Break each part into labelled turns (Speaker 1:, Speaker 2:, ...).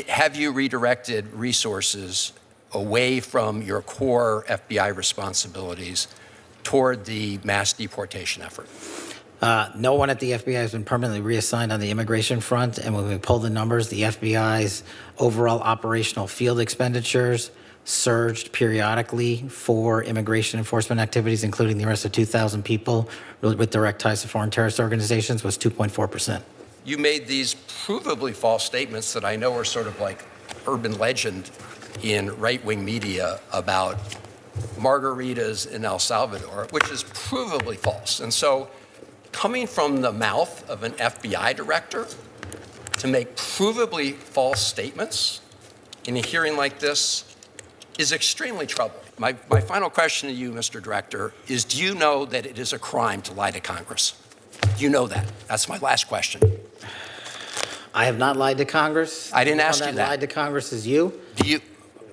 Speaker 1: Have you redirected resources away from your core FBI responsibilities toward the mass deportation effort?
Speaker 2: No one at the FBI has been permanently reassigned on the immigration front, and when we pull the numbers, the FBI's overall operational field expenditures surged periodically for immigration enforcement activities, including the arrest of 2,000 people with direct ties to foreign terrorist organizations, was 2.4%.
Speaker 1: You made these provably false statements that I know are sort of like urban legend in right-wing media about margaritas in El Salvador, which is provably false. And so coming from the mouth of an FBI director to make provably false statements in a hearing like this is extremely troubling. My final question to you, Mr. Director, is do you know that it is a crime to lie to Congress? Do you know that? That's my last question.
Speaker 2: I have not lied to Congress.
Speaker 1: I didn't ask you that.
Speaker 2: Lied to Congress is you.
Speaker 1: Do you?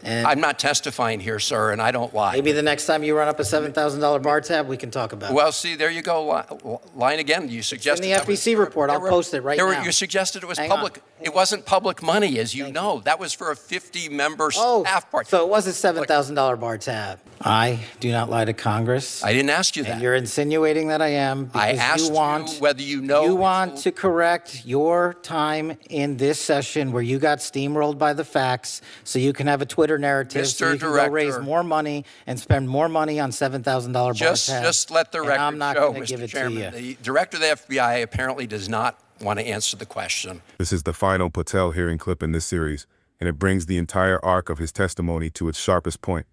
Speaker 1: I'm not testifying here, sir, and I don't lie.
Speaker 2: Maybe the next time you run up a $7,000 bar tab, we can talk about it.
Speaker 1: Well, see, there you go, lying again. You suggested
Speaker 2: in the FEC report. I'll post it right now.
Speaker 1: You suggested it was public. It wasn't public money, as you know. That was for a 50-member staff party.
Speaker 2: So it was a $7,000 bar tab. I do not lie to Congress.
Speaker 1: I didn't ask you that.
Speaker 2: And you're insinuating that I am because
Speaker 1: I asked you whether you know.
Speaker 2: You want to correct your time in this session where you got steamrolled by the facts so you can have a Twitter narrative so you can go raise more money and spend more money on $7,000 bar tabs.
Speaker 1: Just let the record
Speaker 2: I'm not
Speaker 1: show,
Speaker 2: going to give
Speaker 1: Mr.
Speaker 2: it
Speaker 1: Chairman.
Speaker 2: to you.
Speaker 1: The director of the FBI apparently does not want to answer the question.
Speaker 3: This is the final Patel hearing clip in this series, and it brings the entire arc of his testimony to its sharpest point,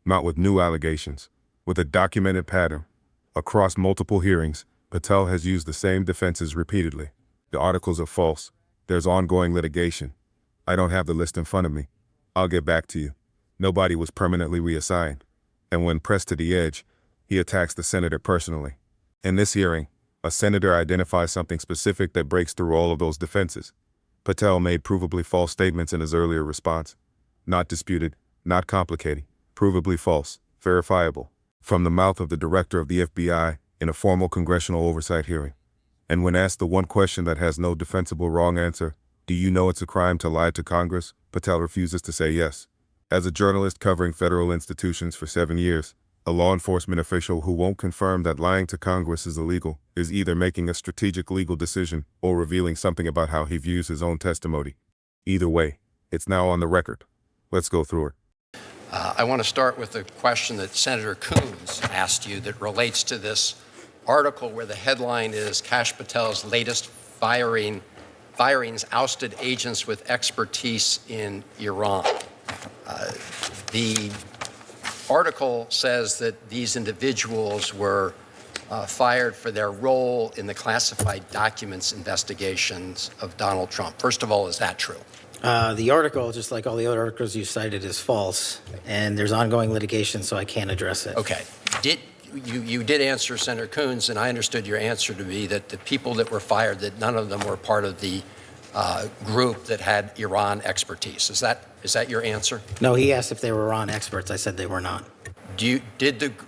Speaker 3: not with new allegations, with a documented pattern. Across multiple hearings, Patel has used the same defenses repeatedly. The articles are false. There's ongoing litigation. I don't have the list in front of me. I'll get back to you. Nobody was permanently reassigned. And when pressed to the edge, he attacks the senator personally. In this hearing, a senator identifies something specific that breaks through all of those defenses. Patel made provably false statements in his earlier response. Not disputed, not complicated, provably false, verifiable, from the mouth of the director of the FBI in a formal congressional oversight hearing. And when asked the one question that has no defensible wrong answer, do you know it's a crime to lie to Congress? Patel refuses to say yes. As a journalist covering federal institutions for 7 years, a law enforcement official who won't confirm that lying to Congress is illegal is either making a strategic legal decision or revealing something about how he views his own testimony. Either way, it's now on the record. Let's go through it.
Speaker 1: I want to start with the question that Senator Coons asked you that relates to this article where the headline is Kash Patel's latest firings ousted agents with expertise in Iran. The article says that these individuals were fired for their role in the classified documents investigations of Donald Trump. First of all, is that true?
Speaker 2: The article, just like all the other articles you cited, is false, and there's ongoing litigation, so I can't address it.
Speaker 1: Okay. You did answer Senator Coons, and I understood your answer to be that the people that were fired, that none of them were part of the group that had Iran expertise. Is that your answer?
Speaker 2: No, he asked if they were Iran experts. I said they were not.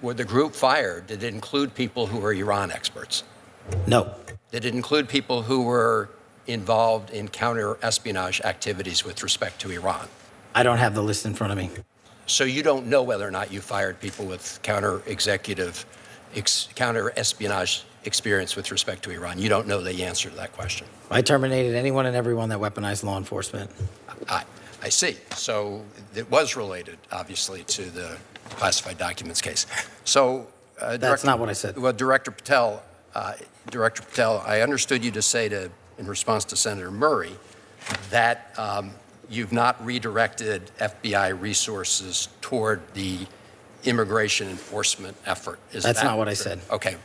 Speaker 1: Were the group fired? Did it include people who were Iran experts?
Speaker 2: No.
Speaker 1: Did it include people who were involved in counter-espionage activities with respect to Iran?
Speaker 2: I don't have the list in front of me.
Speaker 1: So you don't know whether or not you fired people with counter-espionage experience with respect to Iran. You don't know the answer to that question.
Speaker 2: I terminated anyone and everyone that weaponized law enforcement.
Speaker 1: I see. So it was related, obviously, to the classified documents case. So
Speaker 2: that's not what I said.
Speaker 1: Well, Director Patel, I understood you to say in response to Senator Murray that you've not redirected FBI resources toward the immigration enforcement effort.
Speaker 2: That's not what I said.
Speaker 1: Okay.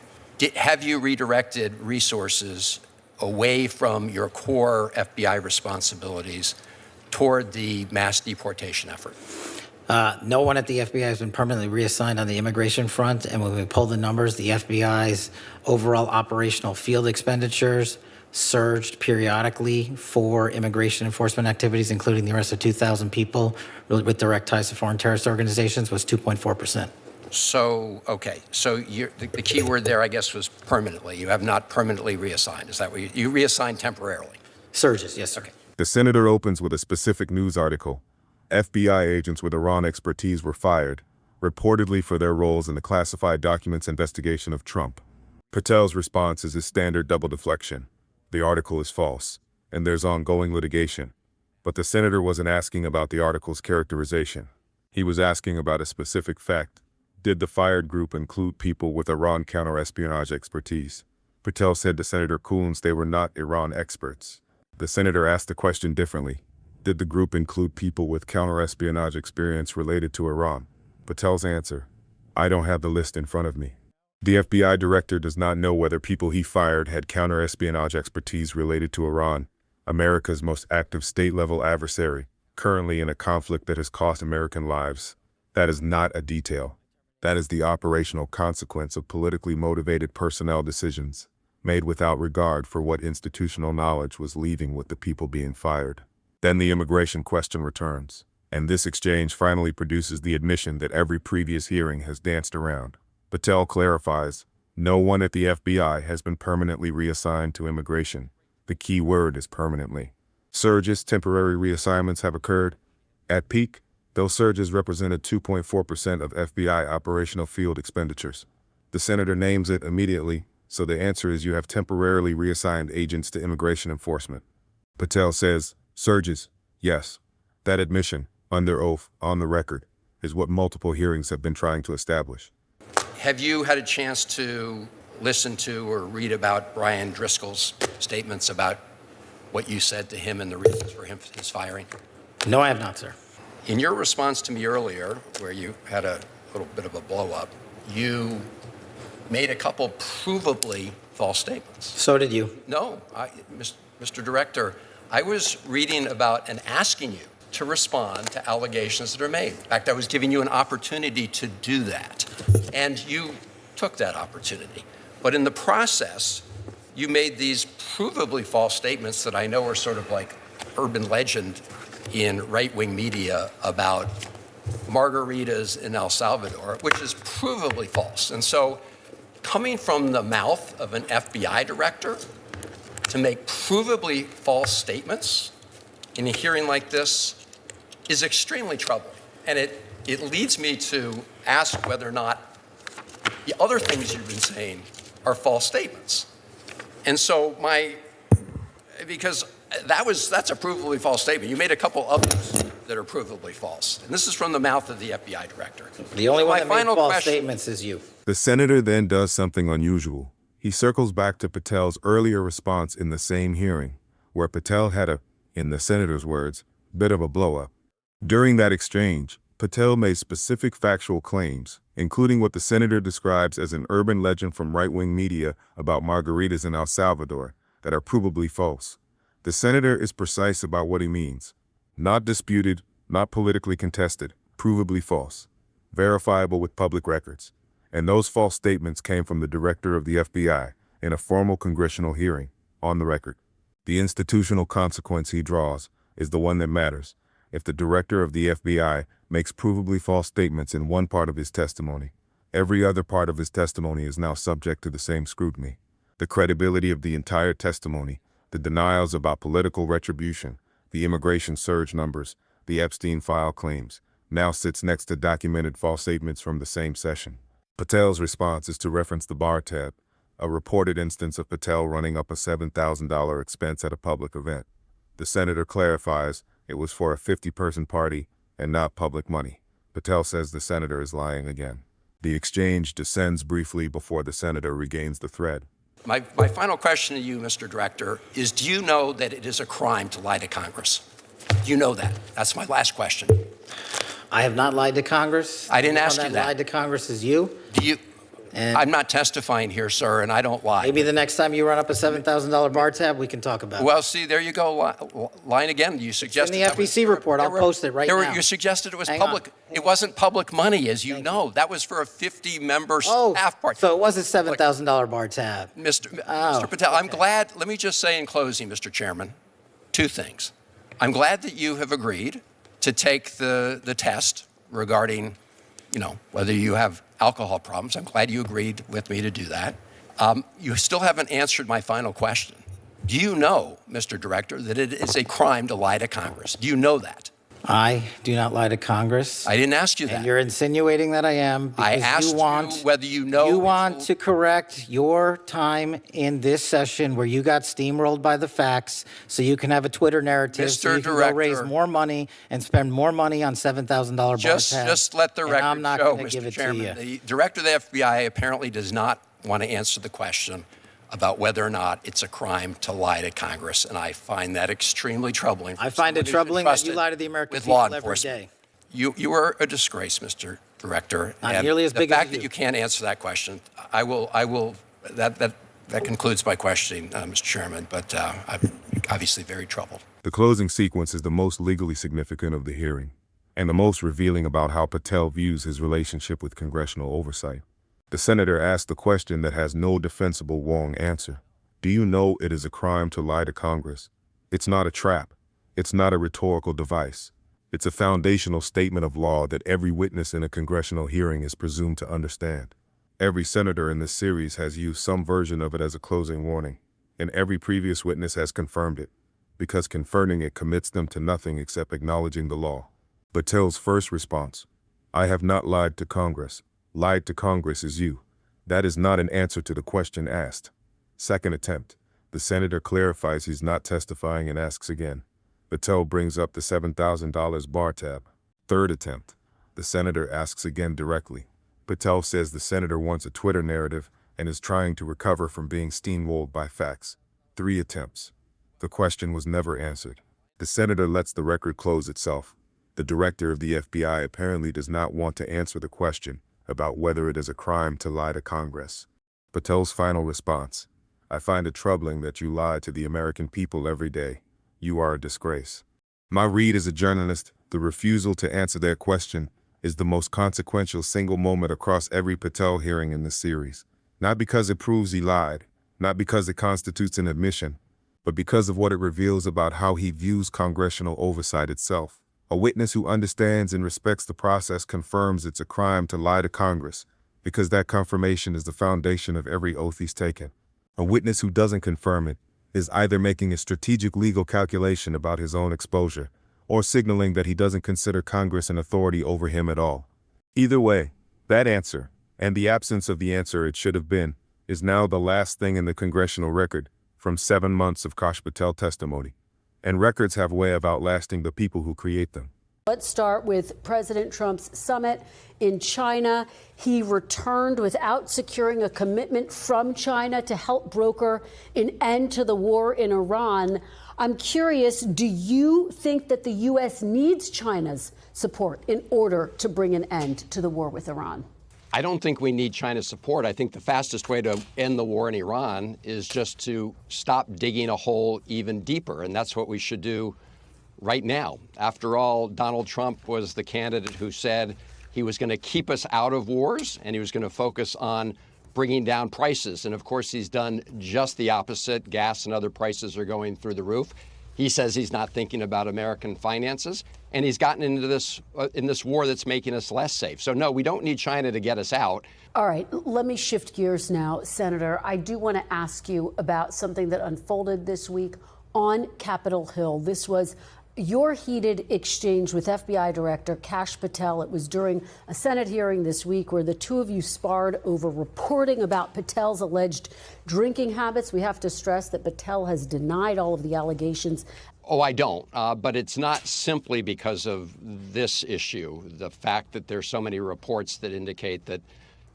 Speaker 1: Have you redirected resources away from your core FBI responsibilities toward the mass deportation effort?
Speaker 2: No one at the FBI has been permanently reassigned on the immigration front, and when we pull the numbers, the FBI's overall operational field expenditures surged periodically for immigration enforcement activities, including the arrest of 2,000 people with direct ties to foreign terrorist organizations, was 2.4%.
Speaker 1: So, okay. So the key word there, I guess, was permanently. You have not permanently reassigned. Is that what you reassigned temporarily?
Speaker 2: Surges, yes, sir.
Speaker 1: Okay.
Speaker 3: The senator opens with a specific news article. FBI agents with Iran expertise were fired, reportedly for their roles in the classified documents investigation of Trump. Patel's response is his standard double deflection. The article is false, and there's ongoing litigation. But the senator wasn't asking about the article's characterization. He was asking about a specific fact. Did the fired group include people with Iran counterespionage expertise? Patel said to Senator Coons they were not Iran experts. The senator asked the question differently. Did the group include people with counterespionage experience related to Iran? Patel's answer: I don't have the list in front of me. The FBI director does not know whether people he fired had counterespionage expertise related to Iran, America's most active state-level adversary, currently in a conflict that has cost American lives. That is not a detail. That is the operational consequence of politically motivated personnel decisions, made without regard for what institutional knowledge was leaving with the people being fired. Then the immigration question returns, and this exchange finally produces the admission that every previous hearing has danced around. Patel clarifies, no one at the FBI has been permanently reassigned to immigration. The key word is permanently. Surges, temporary reassignments have occurred. At peak, those surges represented 2.4% of FBI operational field expenditures. The senator names it immediately, so the answer is you have temporarily reassigned agents to immigration enforcement. Patel says, surges, yes. That admission, under oath, on the record, is what multiple hearings have been trying to establish.
Speaker 1: Have you had a chance to listen to or read about Brian Driscoll's statements about what you said to him and the reasons for his firing?
Speaker 2: No, I have not, sir.
Speaker 1: In your response to me earlier, where you had a little bit of a blow-up, you made a couple provably false statements.
Speaker 2: So did you.
Speaker 1: No, Mr. Director, I was reading about and asking you to respond to allegations that are made. In fact, I was giving you an opportunity to do that, and you took that opportunity. But in the process, you made these provably false statements that I know are sort of like urban legend in right-wing media about margaritas in El Salvador, which is provably false. And so coming from the mouth of an FBI director to make provably false statements in a hearing like this is extremely troubling. And it leads me to ask whether or not the other things you've been saying are false statements. And so because that's a provably false statement. You made a couple others that are provably false. And this is from the mouth of the FBI director.
Speaker 2: The only one that made false
Speaker 1: question,
Speaker 2: statements is you.
Speaker 3: The senator then does something unusual. He circles back to Patel's earlier response in the same hearing, where Patel had a, in the senator's words, bit of a blow-up. During that exchange, Patel made specific factual claims, including what the senator describes as an urban legend from right-wing media about margaritas in El Salvador, that are provably false. The senator is precise about what he means. Not disputed, not politically contested, provably false, verifiable with public records. And those false statements came from the director of the FBI in a formal congressional hearing, on the record. The institutional consequence he draws is the one that matters. If the director of the FBI makes provably false statements in one part of his testimony, every other part of his testimony is now subject to the same scrutiny. The credibility of the entire testimony, the denials about political retribution, the immigration surge numbers, the Epstein file claims, now sits next to documented false statements from the same session. Patel's response is to reference the bar tab, a reported instance of Patel running up a $7,000 expense at a public event. The senator clarifies it was for a 50-person party and not public money. Patel says the senator is lying again. The exchange descends briefly before the senator regains the thread.
Speaker 1: My final question to you, Mr. Director, is do you know that it is a crime to lie to Congress? Do you know that? That's my last question.
Speaker 2: I have not lied to Congress.
Speaker 1: I didn't ask you
Speaker 2: The one
Speaker 1: that.
Speaker 2: that lied to Congress is you.
Speaker 1: Do you?
Speaker 2: And
Speaker 1: I'm not testifying here, sir, and I don't lie.
Speaker 2: maybe the next time you run up a $7,000 bar tab, we can talk about it.
Speaker 1: Well, see, there you go, lying again. You suggested
Speaker 2: in the FEC report. I'll post it right now.
Speaker 1: You suggested it was
Speaker 2: Hang on.
Speaker 1: public. It wasn't public money, as you know. That was for a 50-member staff party.
Speaker 2: So it was a $7,000 bar tab.
Speaker 1: Mr. Patel, I'm glad. Let me just say in closing, Mr. Chairman, two things. I'm glad that you have agreed to take the test regarding, whether you have alcohol problems. I'm glad you agreed with me to do that. You still haven't answered my final question. Do you know, Mr. Director, that it is a crime to lie to Congress? Do you know that?
Speaker 2: I do not lie to Congress.
Speaker 1: I didn't ask you that.
Speaker 2: And you're insinuating that I am because
Speaker 1: I asked
Speaker 2: you want
Speaker 1: you whether you know.
Speaker 2: You want to correct your time in this session where you got steamrolled by the facts so you can have a Twitter narrative so
Speaker 1: Mr.
Speaker 2: you can go
Speaker 1: Director,
Speaker 2: raise more money and spend more money on $7,000 bar tabs.
Speaker 1: Just let the record
Speaker 2: I'm not
Speaker 1: show,
Speaker 2: gonna give
Speaker 1: Mr.
Speaker 2: it to
Speaker 1: Chairman.
Speaker 2: you.
Speaker 1: The Director of the FBI apparently does not want to answer the question about whether or not it's a crime to lie to Congress, and I find that extremely troubling.
Speaker 2: I find it troubling that you lie to the American people every day.
Speaker 1: You are a disgrace, Mr. Director.
Speaker 2: Not
Speaker 1: and
Speaker 2: nearly as big
Speaker 1: the
Speaker 2: as
Speaker 1: fact
Speaker 2: you.
Speaker 1: that you can't answer that question, that concludes my questioning, Mr. Chairman, but I'm obviously very troubled.
Speaker 3: The closing sequence is the most legally significant of the hearing, and the most revealing about how Patel views his relationship with congressional oversight. The senator asked the question that has no defensible wrong answer. Do you know it is a crime to lie to Congress? It's not a trap. It's not a rhetorical device. It's a foundational statement of law that every witness in a congressional hearing is presumed to understand. Every senator in this series has used some version of it as a closing warning, and every previous witness has confirmed it, because confirming it commits them to nothing except acknowledging the law. Patel's first response: I have not lied to Congress. Lied to Congress is you. That is not an answer to the question asked. Second attempt. The senator clarifies he's not testifying and asks again. Patel brings up the $7,000 bar tab. Third attempt. The senator asks again directly. Patel says the senator wants a Twitter narrative and is trying to recover from being steamrolled by facts. 3 attempts. The question was never answered. The senator lets the record close itself. The director of the FBI apparently does not want to answer the question about whether it is a crime to lie to Congress. Patel's final response: I find it troubling that you lie to the American people every day. You are a disgrace. My read as a journalist, the refusal to answer their question is the most consequential single moment across every Patel hearing in this series. Not because it proves he lied, not because it constitutes an admission, but because of what it reveals about how he views congressional oversight itself. A witness who understands and respects the process confirms it's a crime to lie to Congress, because that confirmation is the foundation of every oath he's taken. A witness who doesn't confirm it is either making a strategic legal calculation about his own exposure, or signaling that he doesn't consider Congress an authority over him at all. Either way, that answer, and the absence of the answer it should have been, is now the last thing in the congressional record from 7 months of Kash Patel testimony. And records have a way of outlasting the people who create them.
Speaker 4: Let's start with President Trump's summit in China. He returned without securing a commitment from China to help broker an end to the war in Iran. I'm curious, do you think that the U.S. needs China's support in order to bring an end to the war with Iran?
Speaker 1: I don't think we need China's support. I think the fastest way to end the war in Iran is just to stop digging a hole even deeper, and that's what we should do right now. After all, Donald Trump was the candidate who said he was going to keep us out of wars and he was going to focus on bringing down prices. And of course, he's done just the opposite. Gas and other prices are going through the roof. He says he's not thinking about American finances, and he's gotten into this in this war that's making us less safe. So no, we don't need China to get us out.
Speaker 4: All right, let me shift gears now, Senator. I do want to ask you about something that unfolded this week on Capitol Hill. This was your heated exchange with FBI Director Kash Patel. It was during a Senate hearing this week where the two of you sparred over reporting about Patel's alleged drinking habits. We have to stress that Patel has denied all of the allegations.
Speaker 1: Oh, I don't. But it's not simply because of this issue, the fact that there's so many reports that indicate that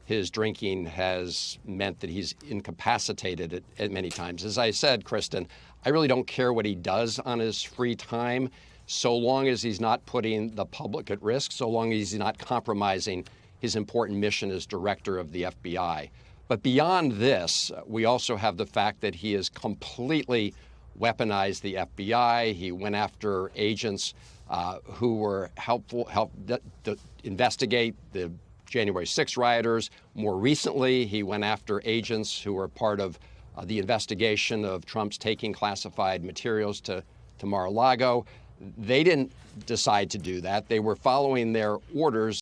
Speaker 1: his drinking has meant that he's incapacitated at many times. As I said, Kristen, I really don't care what he does on his free time, so long as he's not putting the public at risk, so long as he's not compromising his important mission as director of the FBI. But beyond this, we also have the fact that he has completely weaponized the FBI. He went after agents who were helped investigate the January 6 rioters. More recently, he went after agents who were part of the investigation of Trump's taking classified materials to Mar-a-Lago. They didn't decide to do that. They were following their orders